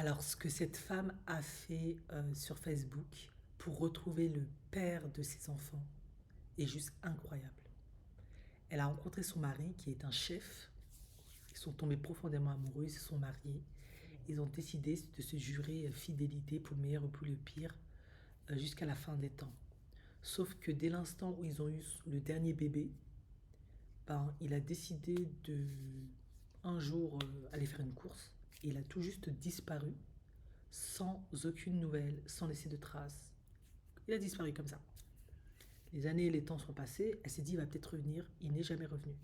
Alors, ce que cette femme a fait sur Facebook pour retrouver le père de ses enfants est juste incroyable. Elle a rencontré son mari qui est un chef. Ils sont tombés profondément amoureux, ils se sont mariés. Ils ont décidé de se jurer fidélité pour le meilleur ou pour le pire jusqu'à la fin des temps. Sauf que dès l'instant où ils ont eu le dernier bébé, ben, il a décidé de un jour aller faire une course. Et il a tout juste disparu sans aucune nouvelle, sans laisser de traces. Il a disparu comme ça. Les années et les temps sont passés, elle s'est dit il va peut-être revenir, il n'est jamais revenu.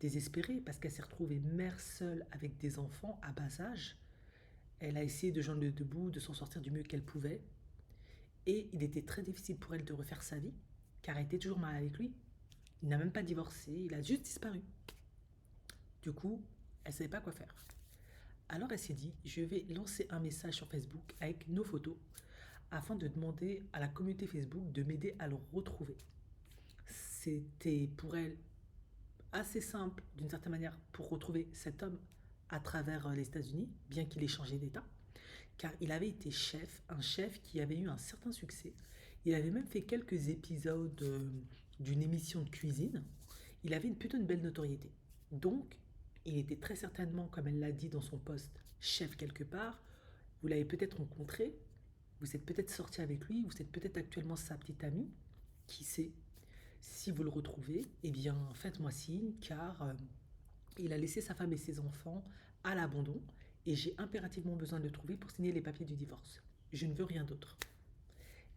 Désespérée parce qu'elle s'est retrouvée mère seule avec des enfants à bas âge, elle a essayé de joindre le debout, de s'en sortir du mieux qu'elle pouvait. Et il était très difficile pour elle de refaire sa vie, car elle était toujours mal avec lui. Il n'a même pas divorcé, il a juste disparu. Du coup, elle ne savait pas quoi faire. Alors elle s'est dit, je vais lancer un message sur Facebook avec nos photos afin de demander à la communauté Facebook de m'aider à le retrouver. C'était pour elle assez simple d'une certaine manière pour retrouver cet homme à travers les États-Unis, bien qu'il ait changé d'État, car il avait été chef, un chef qui avait eu un certain succès. Il avait même fait quelques épisodes d'une émission de cuisine. Il avait plutôt une belle notoriété. Donc, il était très certainement, comme elle l'a dit dans son poste, chef quelque part. Vous l'avez peut-être rencontré, vous êtes peut-être sorti avec lui, vous êtes peut-être actuellement sa petite amie. Qui sait? Si vous le retrouvez, eh bien, faites-moi signe, car il a laissé sa femme et ses enfants à l'abandon, et j'ai impérativement besoin de le trouver pour signer les papiers du divorce. Je ne veux rien d'autre.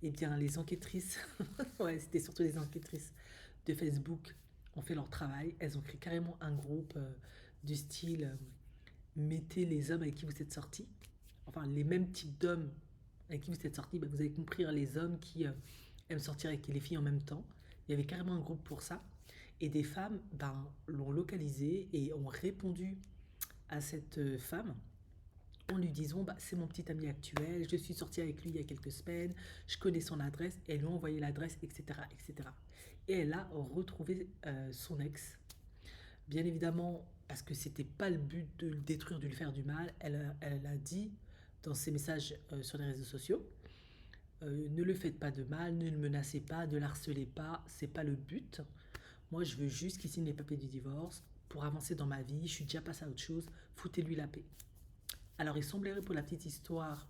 Eh bien, les enquêtrices, ouais, c'était surtout les enquêtrices de Facebook, ont fait leur travail. Elles ont créé carrément un groupe du style mettez les hommes avec qui vous êtes sortis, enfin les mêmes types d'hommes avec qui vous êtes sortis, ben, vous allez compris les hommes qui aiment sortir avec les filles en même temps. Il y avait carrément un groupe pour ça. Et des femmes ben, l'ont localisé et ont répondu à cette femme en lui disant bah, c'est mon petit ami actuel, je suis sortie avec lui il y a quelques semaines, je connais son adresse, et elles lui ont envoyé l'adresse, etc., etc. Et elle a retrouvé son ex. Bien évidemment, parce que c'était pas le but de le détruire, de lui faire du mal, elle a dit dans ses messages sur les réseaux sociaux ne le faites pas de mal, ne le menacez pas, ne l'harcelez pas, c'est pas le but. Moi, je veux juste qu'il signe les papiers du divorce pour avancer dans ma vie. Je suis déjà passée à autre chose. Foutez-lui la paix. Alors, il semblerait pour la petite histoire,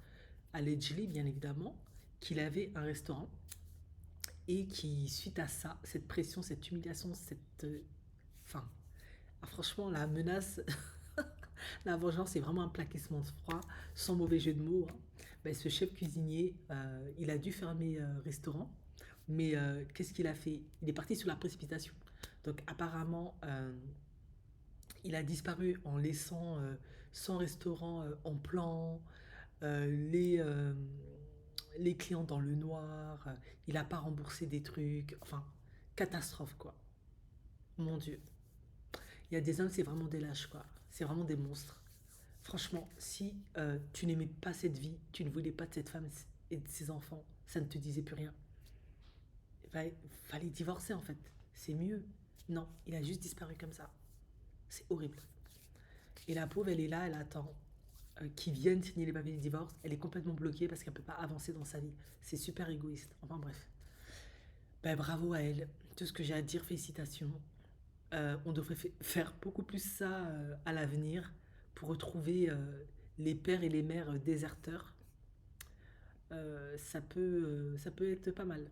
allegedly, bien évidemment, qu'il avait un restaurant et qui, suite à ça, cette pression, cette humiliation, cette. Enfin, franchement, la menace, la vengeance, c'est vraiment un plaquissement de froid, sans mauvais jeu de mots, hein. Ben, ce chef cuisinier, il a dû fermer restaurant, mais qu'est-ce qu'il a fait? Il est parti sur la précipitation. Donc, apparemment, il a disparu en laissant son restaurant en plan, euh, les, euh, les clients dans le noir, il n'a pas remboursé des trucs, enfin, catastrophe quoi. Mon Dieu. Il y a des hommes, c'est vraiment des lâches quoi. C'est vraiment des monstres. Franchement, si tu n'aimais pas cette vie, tu ne voulais pas de cette femme et de ses enfants, ça ne te disait plus rien. Fallait divorcer en fait. C'est mieux. Non, il a juste disparu comme ça. C'est horrible. Et la pauvre, elle est là, elle attend qu'ils viennent signer les papiers de divorce. Elle est complètement bloquée parce qu'elle ne peut pas avancer dans sa vie. C'est super égoïste. Enfin bref. Ben, bravo à elle. Tout ce que j'ai à dire, félicitations. On devrait faire beaucoup plus ça à l'avenir pour retrouver les pères et les mères déserteurs. Ça peut être pas mal.